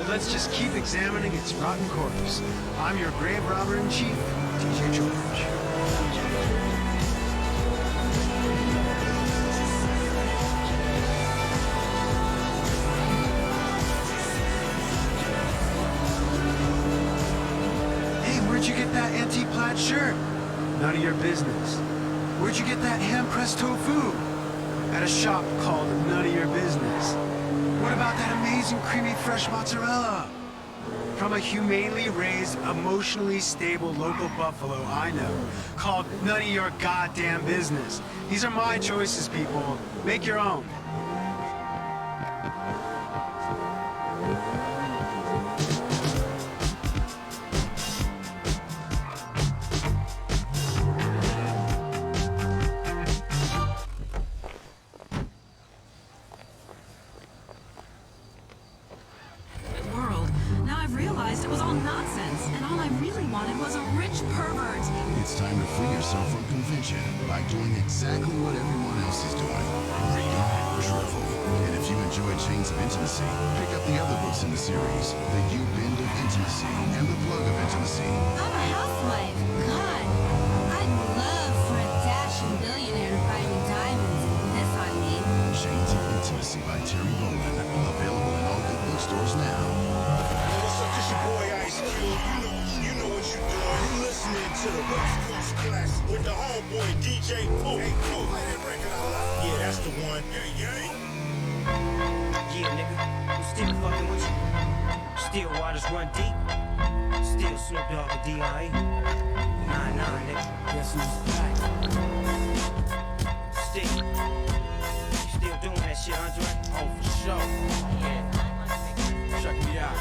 let's just keep examining its rotten corpse. I'm your grave robber-in-chief, DJ George. Where'd you get that antique plaid shirt? None of your business. Where'd you get that hand-pressed tofu? At a shop called None of Your Business. What about that amazing creamy fresh mozzarella? From a humanely raised, emotionally stable local buffalo I know, called None of Your Goddamn Business. These are my choices, people. Make your own. It's time to free yourself from convention by doing exactly what everyone else is doing. Reading, drivel. And if you enjoy Chains of Intimacy, pick up the other books in the series, The U-Bend of Intimacy and The Plug of Intimacy. I'm a housewife. God, I'd love for a dashing billionaire to buy me diamonds. This I mean. Chains of Intimacy by Terry Bowman. Available in all good bookstores now. What's up, this your boy Ice Cube. You know what you're doing. You listening to the West Coast Classic with the homeboy DJ Pooh. Hey, Pooh, play that record a lot. Yeah, that's the one. Yeah, nigga, I'm still fucking with you. Still waters run deep. Still Snoop Dogg and D.I.E. Nah, nigga. Guess who's back? Still. You still doing that shit, Andre? Oh, for sure. Yeah. Check me out.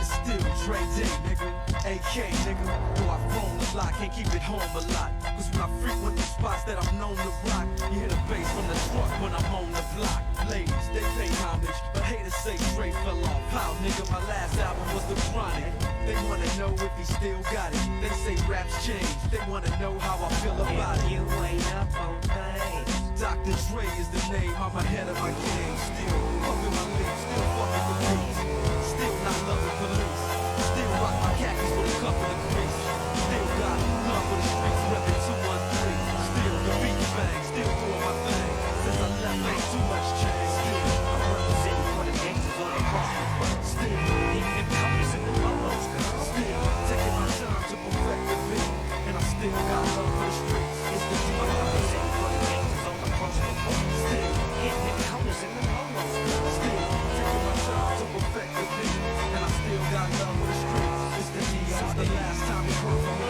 Still Dre Day, nigga, AK, nigga. Though I roam a lot, can't keep it home a lot. Cause when I frequent the spots that I'm known to rock, you hear the bass from the truck when I'm on the block. Ladies, they pay homage, but haters say straight fell off. How, nigga, my last album was The Chronic. They wanna know if he still got it. They say raps change, they wanna know how I feel about it. You ain't up on things. Dr. Dre is the name, I'm ahead of my game. Still fucking my league, still fucking the beats. Still not loving police. Still rock my khakis with a cup of the grease. Still got love for the streets, reppin' 213. Still the beat bang, still doing my thing. Since I left, ain't too much change. Still, I'm representing for the gangsters all across the front. Still, hitting the compass and the lolos, girl. still taking my time to perfect the beat. And I still got love for the streets. It's the I'm representing for the gangsters all across the front. Still hitting the compass and the lolos, girl. Still taking my time to perfect the beat. And I still got love for the streets. It's the D.I.E. Since the last time you heard from me,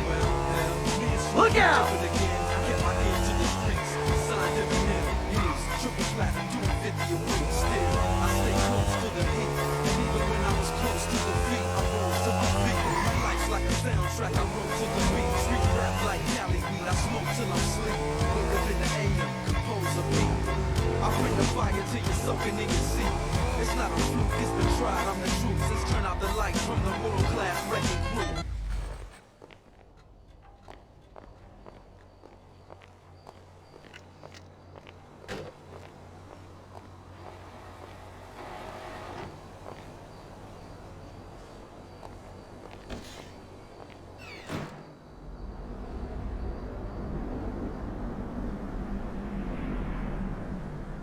well, me and Snoop Look out! jumping again. I kept my ear to the streets. Signed every hit. Years, triple platinum, doing 50 a week. Still, I stay close to the heat. And even when I was close to the beat, I rose to my feet. My life's like a soundtrack, I wrote to the beat. Street rap like Cali weed, I smoke till I'm sleep. Wake up in the AM, compose a beat. I bring the fire till you're soaking in your seat. It's not a fluke, it's been tried, I'm the truth. Since turn out the lights from the world-class wrecking crew.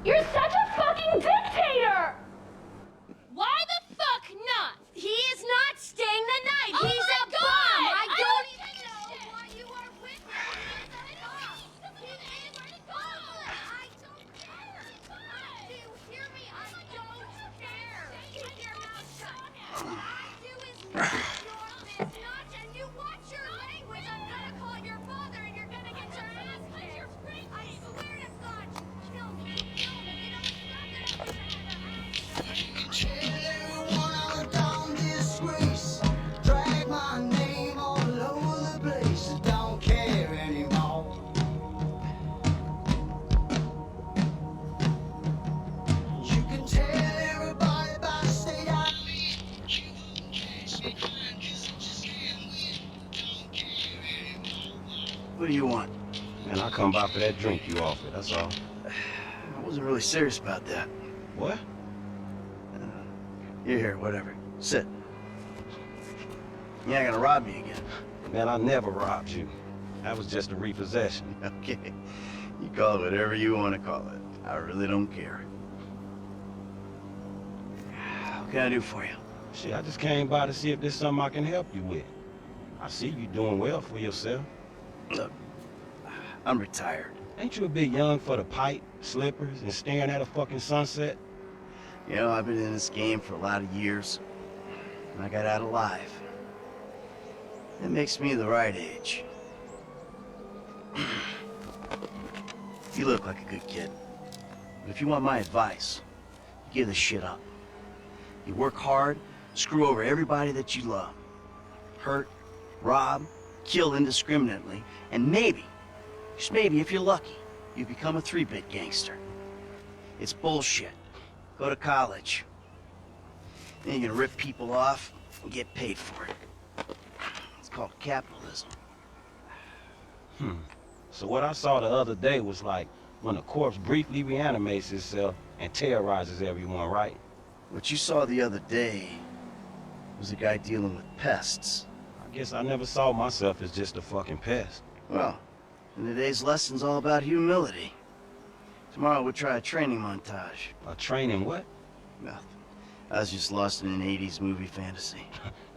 You're such a fucking dictator! Why the fuck not? He is not staying the night. Oh He's my a God! bum. I I don't don't even know why you are with him. He's able to go. I don't care. Do you hear me? I don't care. Keep your mouth shut. What I do is none of your business, and you watch your language. I'm gonna call your father, and you're gonna get your ass kicked. I swear to God, kill me. Kill me. You don't stop it. Drag my name all over the place. Don't care anymore. You can tell everybody about the state I live. You won't catch me crying 'cause I just can't win. Don't care anymore. What do you want? Man, I'll come by for that drink you offered, that's all. I wasn't really serious about that. What? Here, whatever. Sit. You're not gonna rob me again. Man, I never robbed you. That was just a repossession. Okay. You call it whatever you want to call it. I really don't care. What can I do for you? Shit, I just came by to see if there's something I can help you with. I see you doing well for yourself. Look, I'm retired. Ain't you a bit young for the pipe, slippers, and staring at a fucking sunset? You know, I've been in this game for a lot of years, and I got out alive. That makes me the right age. You look like a good kid. But if you want my advice, you give this shit up. You work hard, screw over everybody that you love. Hurt, rob, kill indiscriminately, and maybe, just maybe if you're lucky, you become a 3-bit gangster. It's bullshit. Go to college. Then you're gonna rip people off and get paid for it. It's called capitalism. So what I saw the other day was like when a corpse briefly reanimates itself and terrorizes everyone, right? What you saw the other day was a guy dealing with pests. I guess I never saw myself as just a fucking pest. Well, and today's lesson's all about humility. Tomorrow we'll try a training montage. A training what? Nothing. I was just lost in an 80s movie fantasy.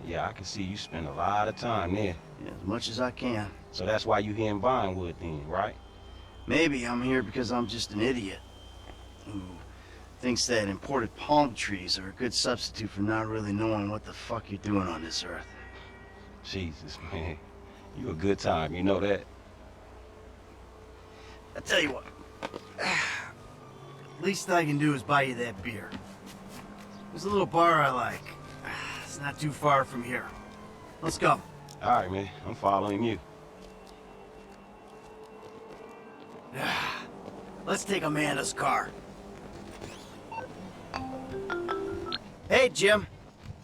Yeah, I can see you spend a lot of time there. Yeah, as much as I can. So that's why you here in Vinewood then, right? Maybe I'm here because I'm just an idiot who thinks that imported palm trees are a good substitute for not really knowing what the fuck you're doing on this earth. Jesus, man. You a good time, you know that? I tell you what. Least I can do is buy you that beer. There's a little bar I like. It's not too far from here. Let's go. All right, man. I'm following you. Let's take Amanda's car. Hey, Jim.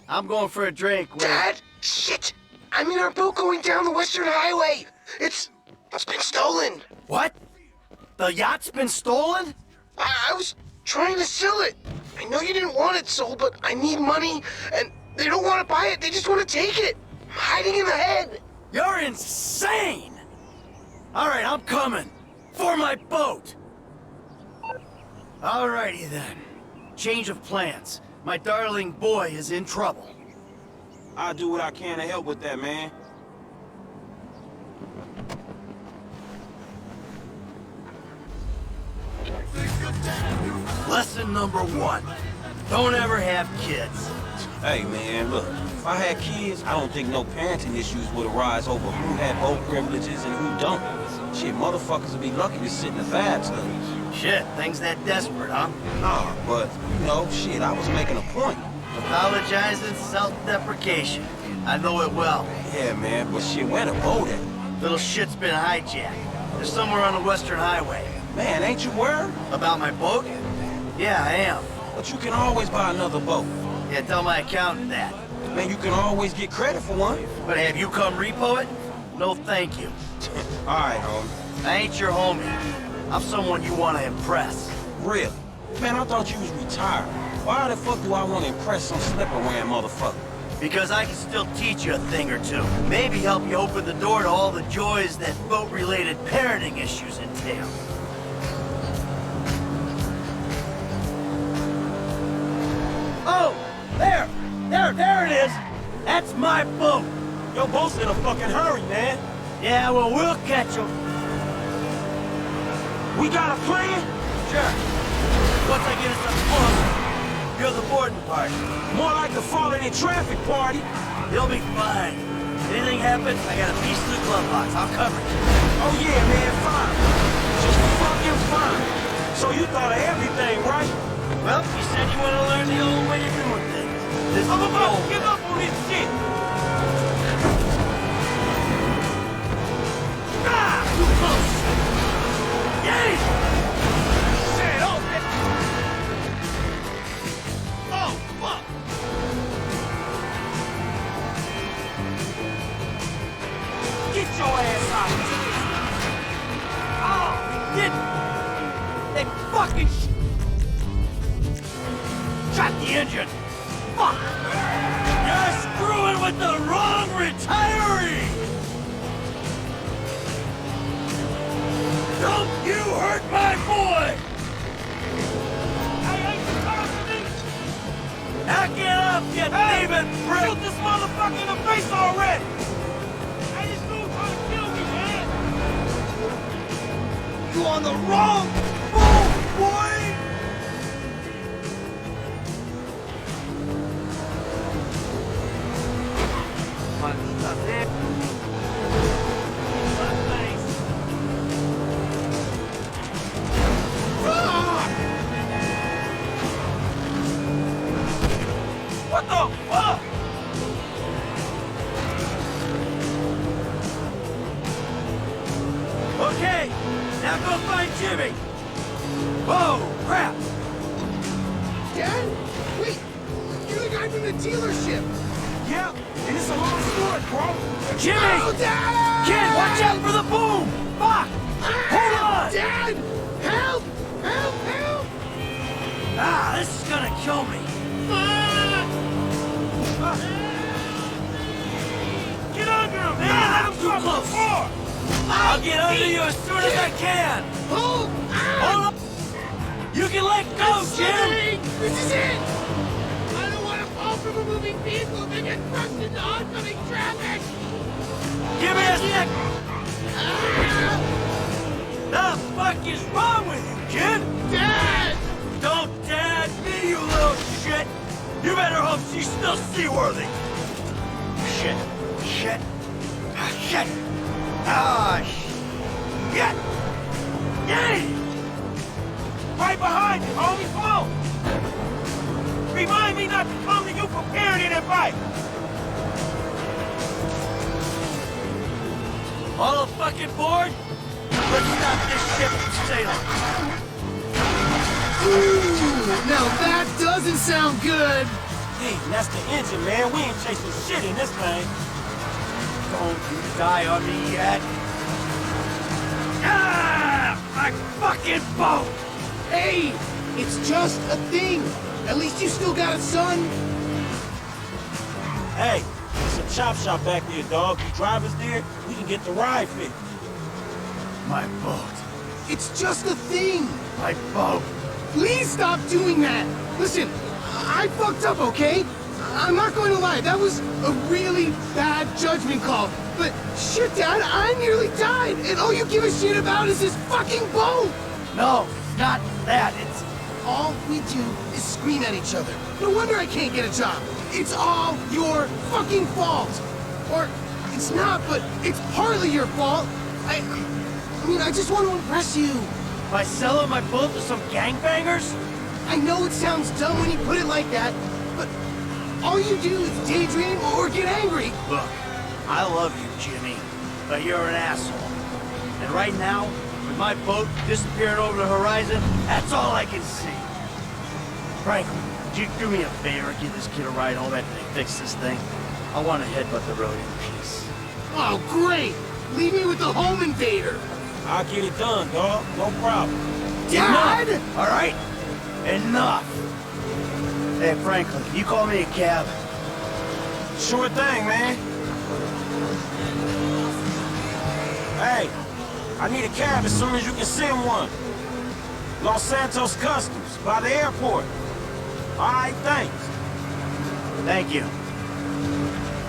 I'm going for a drink with... Dad! Shit! I'm in our boat going down the Western Highway! It's been stolen! What? The yacht's been stolen? I was trying to sell it! I know you didn't want it sold, but I need money, and they don't want to buy it, they just want to take it! I'm hiding in the head! You're insane! Alright, I'm coming. For my boat! Alrighty then. Change of plans. My darling boy is in trouble. I'll do what I can to help with that, man. Lesson number 1. Don't ever have kids. Hey, man, look. If I had kids, I don't think no parenting issues would arise over who had boat privileges and who don't. Shit, motherfuckers would be lucky to sit in the bathtub. Shit, things that desperate, huh? Nah, but, you know, shit, I was making a point. Apologizing, self-deprecation. I know it well. Yeah, man, but shit, where the boat at? Little shit's been hijacked. They're somewhere on the Western Highway. Man, ain't you worried? About my boat? Yeah, I am. But you can always buy another boat. Yeah, tell my accountant that. Man, you can always get credit for one. But have you come repo it? No, thank you. All right, homie. I ain't your homie. I'm someone you want to impress. Really? Man, I thought you was retired. Why the fuck do I want to impress some slipper-wearing motherfucker? Because I can still teach you a thing or two. Maybe help you open the door to all the joys that boat-related parenting issues entail. Oh! There it is! That's my boat! Your boat's in a fucking hurry, man. Yeah, well, we'll catch him. We got a plan? Sure. Once I get us up close, you're the boarding party. More like the falling in traffic party. You'll be fine. Anything happens, I got a piece of the glove box. I'll cover you. Oh yeah, man, fine. Just fucking fine. So you thought of everything, right? Well, you said you want to learn the old way of doing things. This I'm is the about old to give way. up on this shit. Ah! Too close! Yay! Shit, oh, man. Oh, fuck. Get your ass out of here. Oh, they didn't! They fucking shot the engine! Fuck! fuck! You're screwing with the wrong retiree! Don't you hurt my boy! Knock it up, you thieving prick! Shoot this motherfucker in the face already! I just knew trying to kill me, man! You on the wrong boat, boy! Maldita sea. What the fuck? Okay, now go find Jimmy. Whoa, crap! Dad? Wait, you're the guy from the dealership. Yeah, and it's a long story, bro. Jimmy! Oh, Dad! Kid, watch out for the boom! Fuck! Hold on! Dad! Help! Help! Help! Ah, this is gonna kill me. Get under him, man! Let him too close! I'll get under you as soon as I can! Hold! Hold up! You can let go, Jim! This is it! I don't want to fall from a moving vehicle and get crushed into oncoming traffic! Give me a sec! The fuck is wrong with you, kid? Dad! Don't dad me, you little shit! You better hope she's still seaworthy! Shit. Shit. Ah, shit. Ah, shit. Yay! Right behind you, homie, come on! Remind me not to come to you prepared in a fight! All fucking board? Let's stop this ship from sailing! Ooh, now that doesn't sound good! Hey, that's the engine, man. We ain't chasing shit in this thing. Don't you die on me yet. Ah! My fucking boat! Hey! It's just a thing! At least you still got a son! Hey, there's a chop shop back there, dog. You drivers there, we can get the ride fixed. My boat. It's just a thing! My boat. Please stop doing that! Listen, I fucked up, okay? I'm not going to lie, that was a really bad judgment call. But shit, Dad, I nearly died, and all you give a shit about is this fucking boat! No, not that. It's... All we do is scream at each other. No wonder I can't get a job. It's all your fucking fault. Or, it's not, but it's partly your fault. I mean, I just want to impress you. By selling my boat to some gangbangers? I know it sounds dumb when you put it like that, but all you do is daydream or get angry. Look, I love you, Jimmy, but you're an asshole. And right now, with my boat disappearing over the horizon, that's all I can see. Franklin, would you do me a favor and give this kid a ride home after they fix this thing? I want to headbutt the road in peace. Oh, great! Leave me with the home invader. I'll get it done, dog. No problem. Dad! Enough, all right? Enough! Hey, Franklin, can you call me a cab? Sure thing, man. Hey, I need a cab as soon as you can send one. Los Santos Customs, by the airport. All right, thanks. Thank you.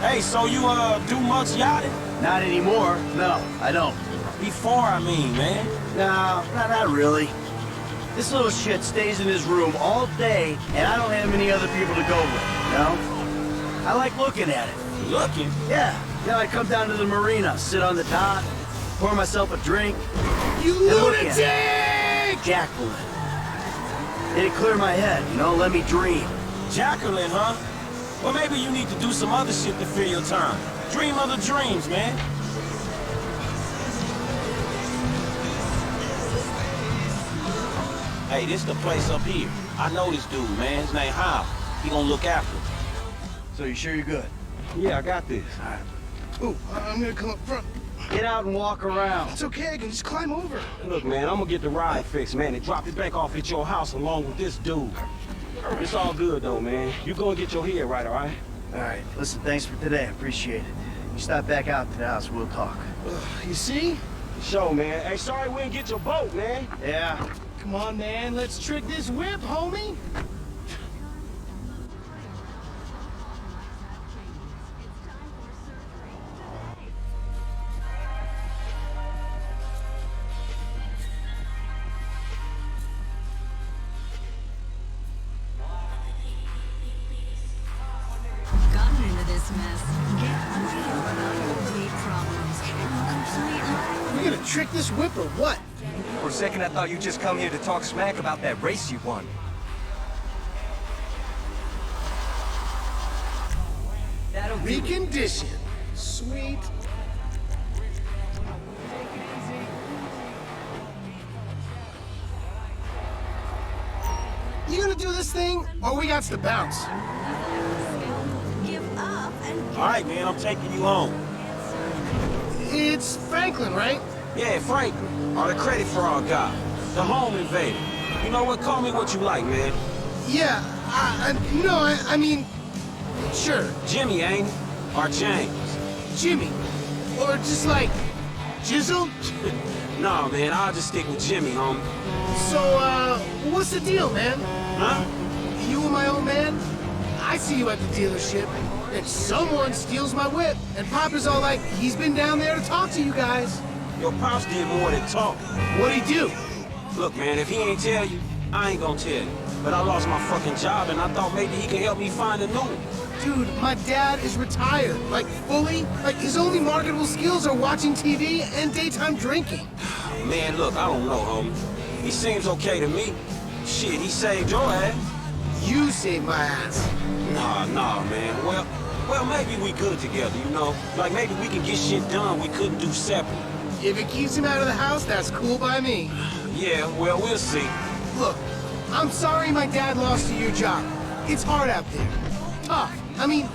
Hey, so you, do much yachting? Not anymore. No, I don't. Before, I mean, man. No, not really. This little shit stays in his room all day, and I don't have many other people to go with, you know? I like looking at it. Looking? Yeah. I come down to the marina, sit on the dock, pour myself a drink. You and look at lunatic! it. Jacqueline. It'd clear my head, you know, let me dream. Jacqueline, huh? Well, maybe you need to do some other shit to fill your time. Dream other dreams, man. Hey, this the place up here. I know this dude, man. His name Hal. He gonna look after him. So you sure you're good? Yeah, I got this. All right. Ooh, I'm gonna come up front. Get out and walk around. It's okay, I can just climb over. Look, man, I'm gonna get the ride fixed, man, and drop it back off at your house along with this dude. It's all good though, man. You go and get your head right, all right? All right, listen, thanks for today. I appreciate it. You stop back out to the house, we'll talk. You see? Show, man. Hey, sorry we didn't get your boat, man. Yeah. Come on, man. Let's trick this whip, homie. Gotten into this mess. Get real about your weight problems. Complete life. You gonna trick this whip or what? For a second, I thought you'd just come here to talk smack about that race you won. Recondition. Sweet. You gonna do this thing, or we got to bounce? Give up and All right, man, I'm taking you home. It's Franklin, right? Yeah, Franklin, or the credit fraud guy, the home invader. You know what? Call me what you like, man. Yeah, I mean, sure, Jimmy, ain't it? Or James? Jimmy. Or just like, Jizzle? Nah, man, I'll just stick with Jimmy, homie. So, what's the deal, man? Huh? You and my old man? I see you at the dealership, and someone steals my whip, and Papa's all like, he's been down there to talk to you guys. Your pops did more than talk. What'd he do? Look, man, if he ain't tell you, I ain't gonna tell you. But I lost my fucking job, and I thought maybe he could help me find a new one. Dude, my dad is retired, like fully. Like his only marketable skills are watching TV and daytime drinking. Man, look, I don't know, homie. He seems okay to me. Shit, he saved your ass. You saved my ass. Nah, man. Well, maybe we good together, you know? Like, maybe we can get shit done we couldn't do separate. If it keeps him out of the house, that's cool by me. Yeah, well, we'll see. Look, I'm sorry my dad lost you your job. It's hard out there. Tough. I mean,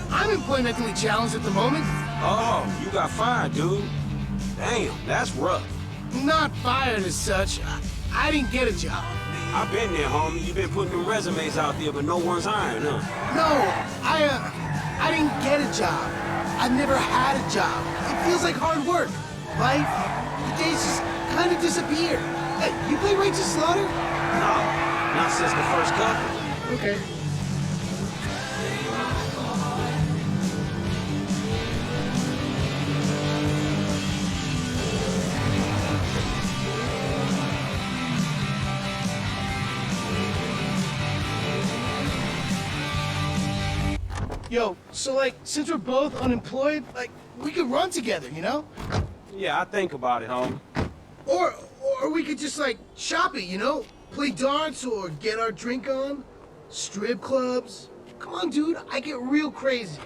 I'm employmentally challenged at the moment. Oh, you got fired, dude. Damn, that's rough. Not fired as such. I didn't get a job. I've been there, homie. You've been putting them resumes out there, but no one's hiring, huh? No, I didn't get a job. I've never had a job. It feels like hard work. Life, the days just kind of disappear. Hey, you play Righteous Slaughter? No, not since the first couple. Okay. Yo, so like, since we're both unemployed, like, we could run together, you know? Yeah, I think about it, homie. Or we could just like shop it, you know? Play darts or get our drink on. Strip clubs. Come on, dude, I get real crazy.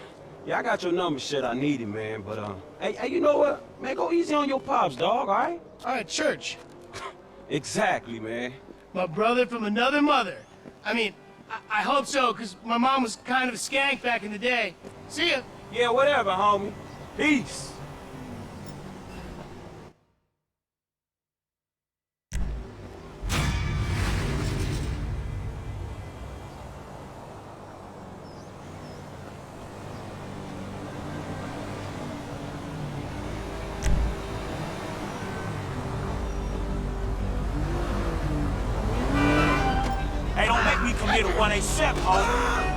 Yeah, I got your number, shit. I need it, man. But hey, you know what? Man, go easy on your pops, dog. All right? All right, church. Exactly, man. My brother from another mother. I mean, I hope so, because my mom was kind of a skank back in the day. See ya. Yeah, whatever, homie. Peace. Hey, don't make me come here to 187, homie.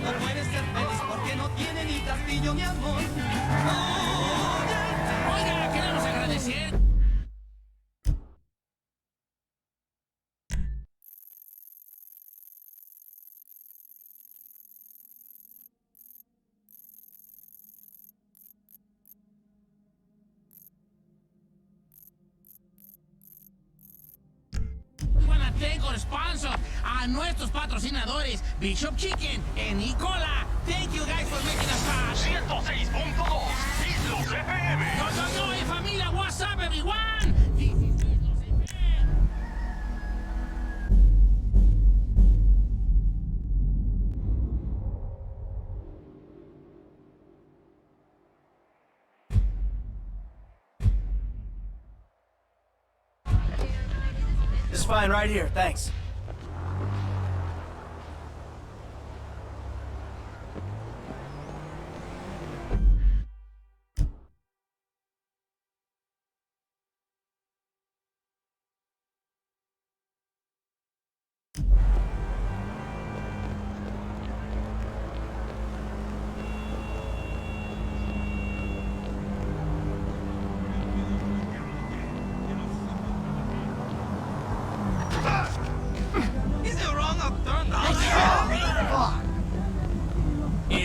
No puede ser feliz porque no tiene ni castillo ni amor. Oiga, queremos agradecer. Wanna thank our sponsor, a nuestros patrocinadores, Bishop Chicken and Nicola. Thank you guys for making us fast. 106.2 Islos FM. Yo, familia, what's up, everyone? Looks fine right here, thanks.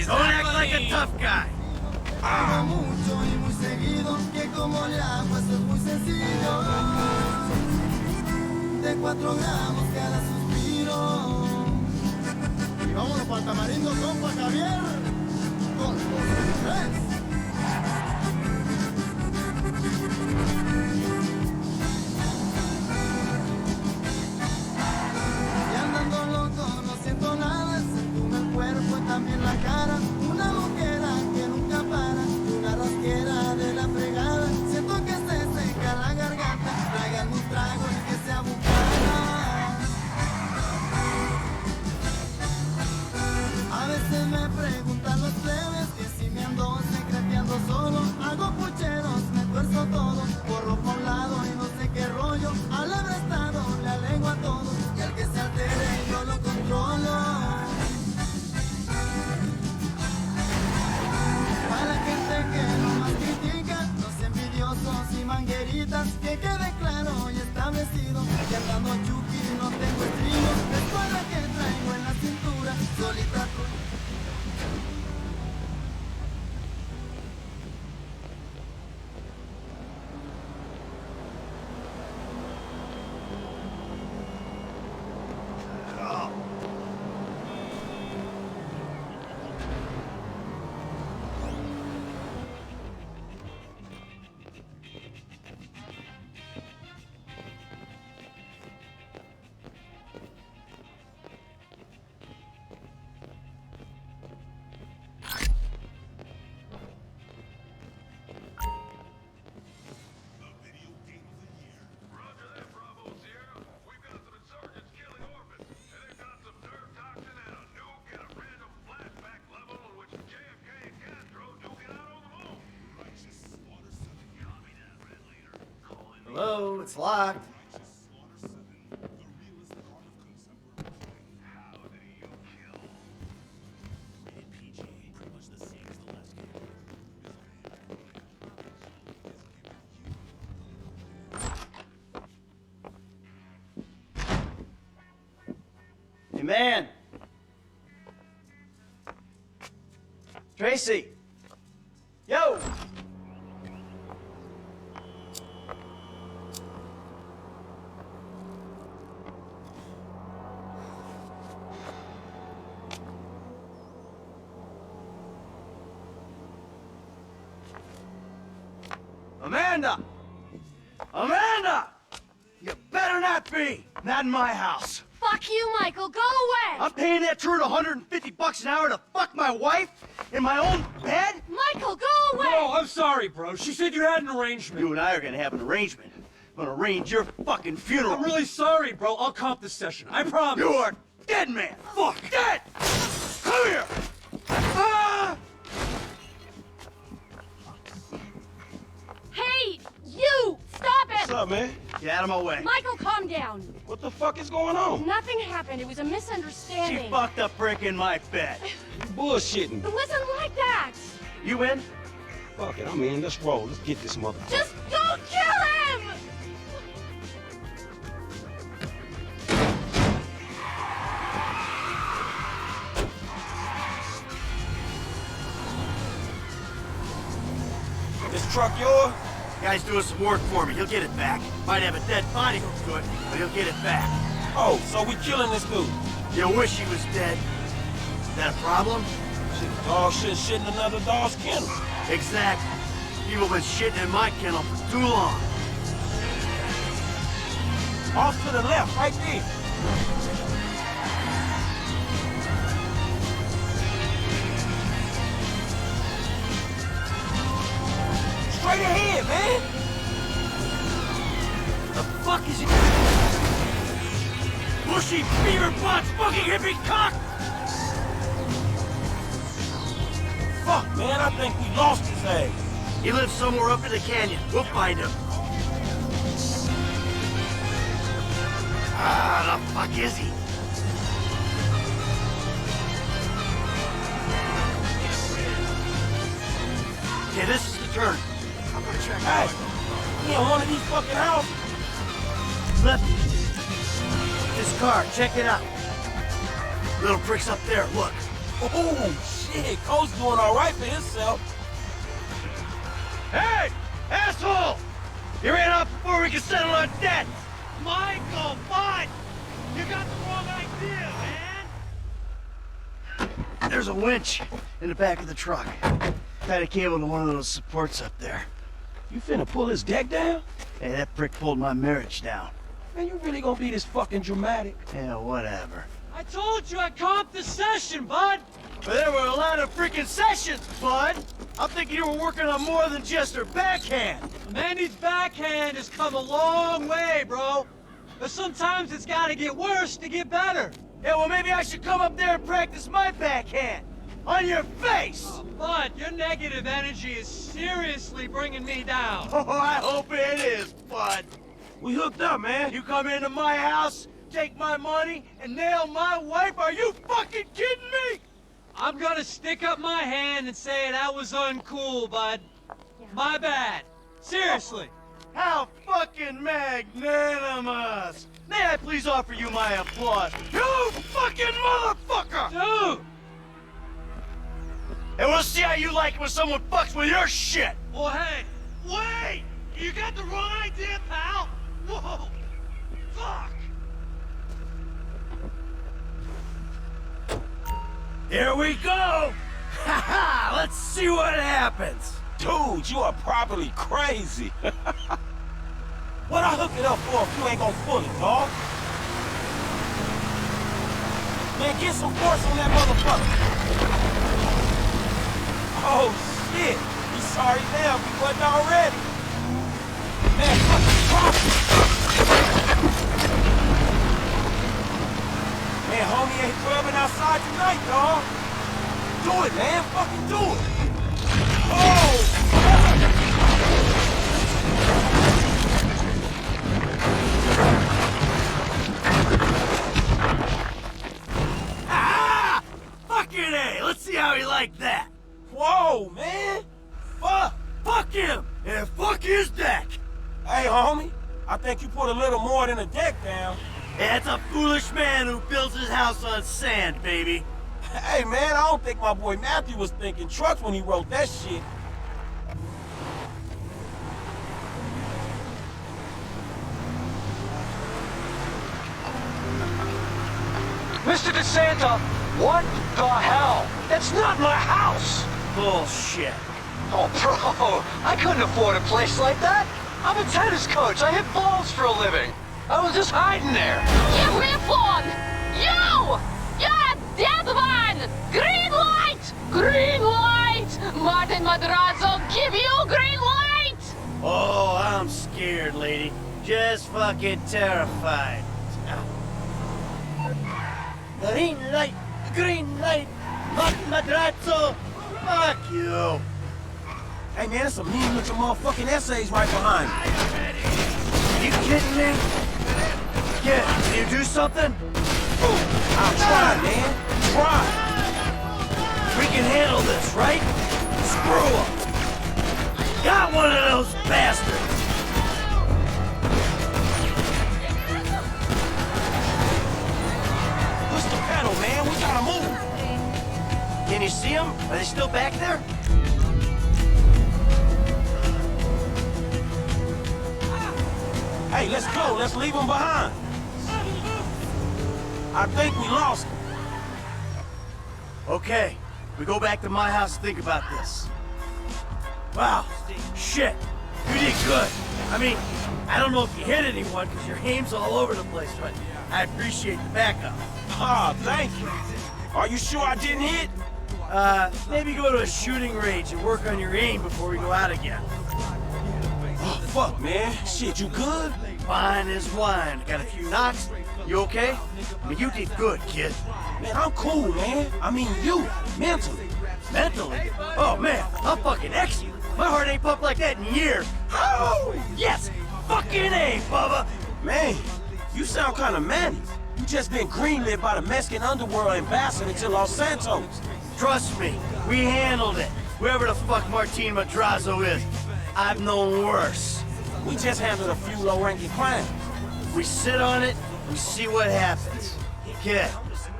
Don't act like a tough guy. Mucho y muy seguido, que como le hago esto es muy sencillo. De 4 gramos cada suspiro. Y vámonos para el tamarindo, compa Javier. Con los tres. Y andando loco, no siento nada. Se tume el cuerpo y también la cara. Una loquera que nunca para. Una rasquera de la fregada. Siento que se seca la garganta. Traigan un trago y que sea bucana. A veces me preguntan los plebes que si me ando secreteando solo. Hago pucheros, me tuerzo todo. Corro por un lado y no sé qué rollo. Al haber estado le alego a todos. Y al que se altere yo lo controlo. Para la gente que no más critica, los envidiosos y mangueritas, que quede claro y establecido que andando chuki no tengo estribo. Es para la que traigo en la cintura, solita tú. Hello, it's locked. Hey, man. Tracy. Yo. Amanda! Amanda! You better not be! Not in my house. Fuck you, Michael. Go away. I'm paying that turd $150 an hour to fuck my wife in my own bed? Michael, go away. No, I'm sorry, bro. She said you had an arrangement. You and I are gonna have an arrangement. I'm gonna arrange your fucking funeral. I'm really sorry, bro. I'll comp this session. I promise. You are dead, man. Fuck, dead! Come here! Ah! Hey, you! Stop it! What's up, man? Get out of my way. Michael, calm down. What the fuck is going on? Nothing happened. It was a She misunderstanding. fucked a brick in my bed. You bullshitting. It wasn't like that. You in? Fuck it, I'm in. Let's roll. Let's get this motherfucker. Just don't kill him! This truck yours? Guy's doing some work for me. He'll get it back. Might have a dead body hooked to it, but he'll get it back. Oh, so we killing this dude? You wish he was dead. Is that a problem? Shit, dog shit shit in another dog's kennel. Exactly. People been shitting in my kennel for too long. Off to the left, right there. Straight ahead, man. The fuck is he? bushy, beaver butts, fucking hippie cock! Fuck, man, I think we lost his ass. He lives somewhere up in the canyon. We'll find him. Ah, the fuck is he? Okay, this is the turn. I'm gonna check Hey, he in one of these fucking houses. Left. This car, check it out. Little pricks up there, look. Oh, shit, Cole's doing all right for himself. Hey! Asshole! You ran off before we could settle our debt! Michael, bud! You got the wrong idea, man! There's a winch in the back of the truck. Tied a cable to one of those supports up there. You finna pull his deck down? Hey, that prick pulled my marriage down. Man, you really gonna be this fucking dramatic? Yeah, whatever. I told you I comped the session, bud! But there were a lot of freaking sessions, bud! I'm thinking you were working on more than just her backhand! Mandy's backhand has come a long way, bro. But sometimes it's gotta get worse to get better. Yeah, well maybe I should come up there and practice my backhand! On your face! Bud, your negative energy is seriously bringing me down. Oh, I hope it is, bud! We hooked up, man. You come into my house, take my money, and nail my wife? Are you fucking kidding me? I'm gonna stick up my hand and say that was uncool, bud. My bad. Seriously. How fucking magnanimous! May I please offer you my applause? You fucking motherfucker! Dude! And we'll see how you like it when someone fucks with your shit! Well, hey, wait! You got the wrong idea, pal! Whoa! Fuck! Here we go! Ha ha! Let's see what happens! Dude, you are properly crazy. What I hook it up for if you ain't gonna pull it, dog? Man, get some force on that motherfucker. Oh, shit. He's sorry now if he wasn't already. Man, fucking drop it. Man, homie ain't clubbing outside tonight, dog. Do it, man. Fucking do it. Oh! Ah! Fucking A! Let's see how he liked that! Whoa, man! Fuck! Fuck him! And fuck his deck! Hey, homie. I think you put a little more than a deck down. That's a foolish man who builds his house on sand, baby. Hey, man, I don't think my boy Matthew was thinking trucks when he wrote that shit. Mr. DeSanta, what the hell? That's not my house! Bullshit. Oh, bro, I couldn't afford a place like that. I'm a tennis coach. I hit balls for a living. I was just hiding there. Give me a phone! You! You're a dead one! Green light! Green light! Martin Madrazo, give you green light! Oh, I'm scared, lady. Just fucking terrified. Green light! Green light! Madrazo! Fuck you! Hey, man, there's some mean-looking motherfucking essays right behind you. You kidding me? Kid, can you do something? I'll try, man. Try. We can handle this, right? Screw 'em! Got one of those bastards! Push the pedal, man. We gotta move. Can you see them? Are they still back there? Hey, let's go. Let's leave them behind. I think we lost them. Okay, we go back to my house and think about this. Wow, shit, you did good. I mean, I don't know if you hit anyone because your aim's all over the place, but I appreciate the backup. Ah, thank you. Are you sure I didn't hit? Maybe go to a shooting range and work on your aim before we go out again. Oh, fuck, man. Shit, you good? Fine as wine. Got a few knocks, You okay? I mean, you did good, kid. Man, I'm cool, man. I mean, you, mentally. Mentally? Oh, man, I'm fucking excellent. My heart ain't pumped like that in years. Oh, yes! Fucking A, Bubba! Man, you sound kind of manny. You just been greenlit by the Mexican underworld ambassador to Los Santos. Trust me, we handled it. Whoever the fuck Martin Madrazo is, I've known worse. We just handled a few low-ranking crimes. We sit on it, we see what happens. Kid,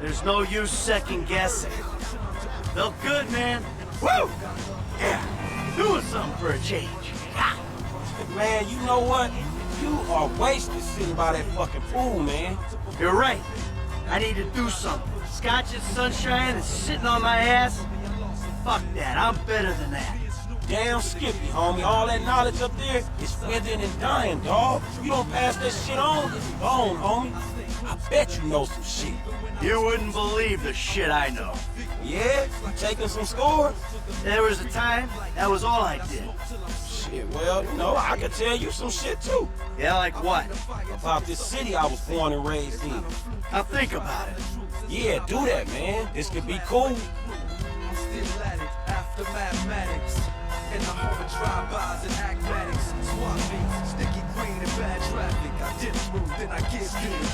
there's no use second-guessing. Felt good, man. Woo! Yeah, doing something for a change. Man, you know what? You are wasted sitting by that fucking pool, man. You're right. I need to do something. Scotch and sunshine and sitting on my ass? Fuck that, I'm better than that. Damn Skippy, homie. All that knowledge up there is withering and dying, dawg. You don't pass that shit on, it's gone, homie. I bet you know some shit. You wouldn't believe the shit I know. Yeah? You taking some scores? There was a time, that was all I did. Shit, well, you know, I could tell you some shit too. Yeah, like what? About this city I was born and raised in. Now think about it. Yeah, do that, man. This could be cool. I'm still at it after mathematics. In the heart of drive-bys and acmatics. Swap meets, sticky green and bad traffic. I did through, then I get through.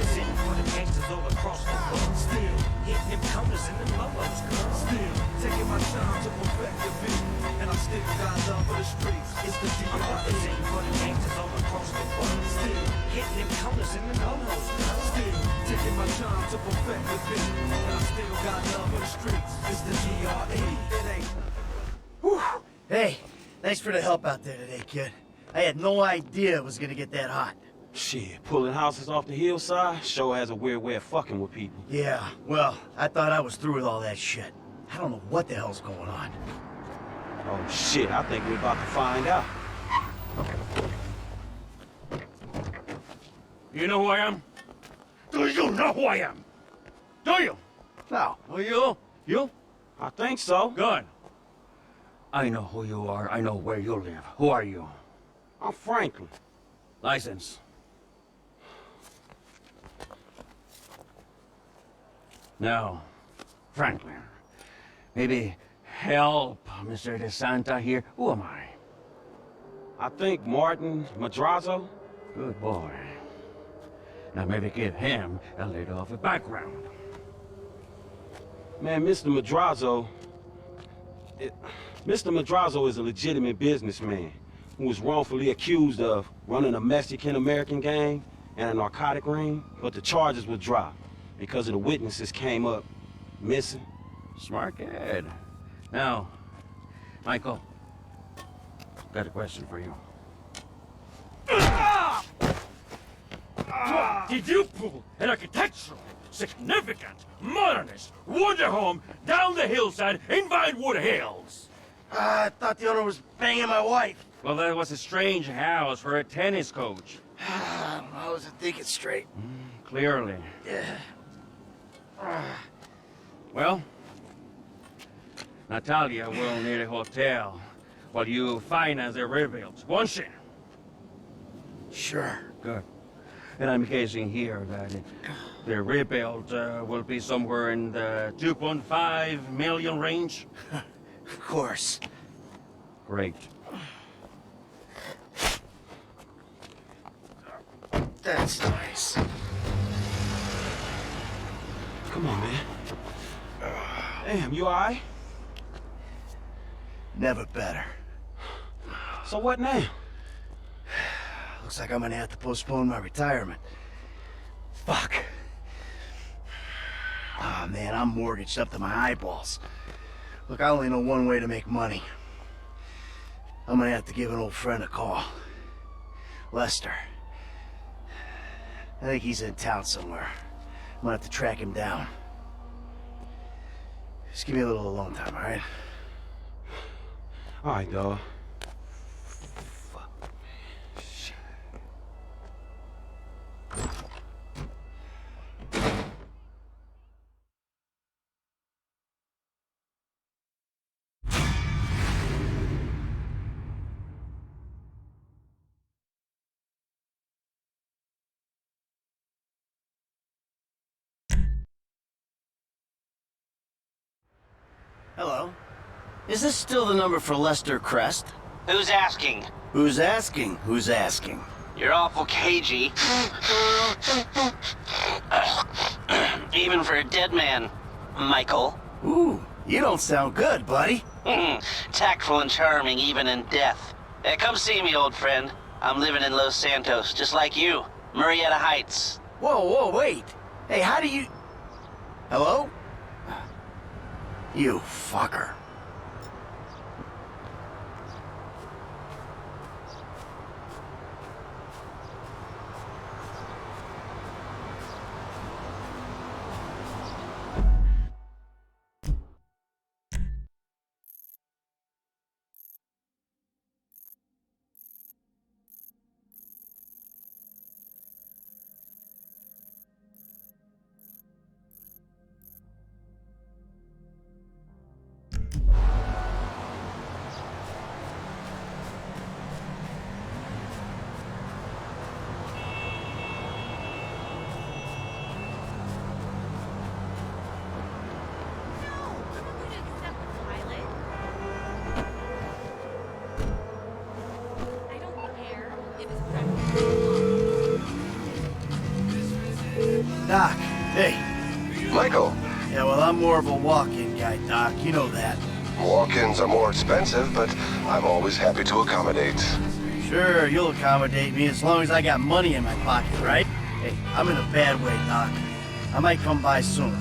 Is it for the gangsters all across the world? Still, Hitting them corners and them lolos, girl. still, taking my time to perfect the beat. And I still got love for the streets. It's the Is D.R.E. it for the gangsters all across the world? Still, Hitting them corners and them lolos, girl. still, taking my time to perfect the beat. And I still got love for the streets. It's the D.R.E. It ain't. Whew. Hey, thanks for the help out there today, kid. I had no idea it was gonna get that hot. Shit, pulling houses off the hillside sure has a weird way of fucking with people. Yeah, well, I thought I was through with all that shit. I don't know what the hell's going on. Oh shit, I think we're about to find out. You know who I am? Do you know who I am? Do you? No. Oh, you? You? I think so. Good. I know who you are. I know where you live. Who are you? I'm Franklin. License. Now, Franklin, maybe help Mr. DeSanta here. Who am I? I think Martin Madrazo. Good boy. Now maybe give him a little of a background. Man, Mr. Madrazo... Mr. Madrazo is a legitimate businessman who was wrongfully accused of running a Mexican-American gang and a narcotic ring, but the charges were dropped because of the witnesses came up missing. Smart kid. Now, Michael, got a question for you. Did you pull an architectural, significant, modernist wonder home down the hillside in Vinewood Hills? I thought the owner was banging my wife. Well, that was a strange house for a tennis coach. I wasn't thinking straight. Clearly. Yeah. Well, Natalia will need a hotel while you finance the rebuild, won't she? Sure. Good. And I'm guessing here that the rebuild will be somewhere in the 2.5 million range. Of course. Great. That's nice. Come on, man. Damn, you alright? Never better. So what now? Looks like I'm gonna have to postpone my retirement. Fuck. Oh man, I'm mortgaged up to my eyeballs. Look, I only know one way to make money. I'm gonna have to give an old friend a call. Lester. I think he's in town somewhere. I'm gonna have to track him down. Just give me a little alone time, alright? Alright, dawg. Hello. Is this still the number for Lester Crest? Who's asking? Who's asking? Who's asking? You're awful cagey. Even for a dead man, Michael. Ooh, you don't sound good, buddy. Tactful and charming even in death. Come see me, old friend. I'm living in Los Santos, just like you. Murrieta Heights. Whoa, wait. Hey, how do you... Hello? You fucker. Doc, hey. Michael. Yeah, well, I'm more of a walk-in guy, Doc. You know that. Walk-ins are more expensive, but I'm always happy to accommodate. Sure, you'll accommodate me as long as I got money in my pocket, right? Hey, I'm in a bad way, Doc. I might come by soon.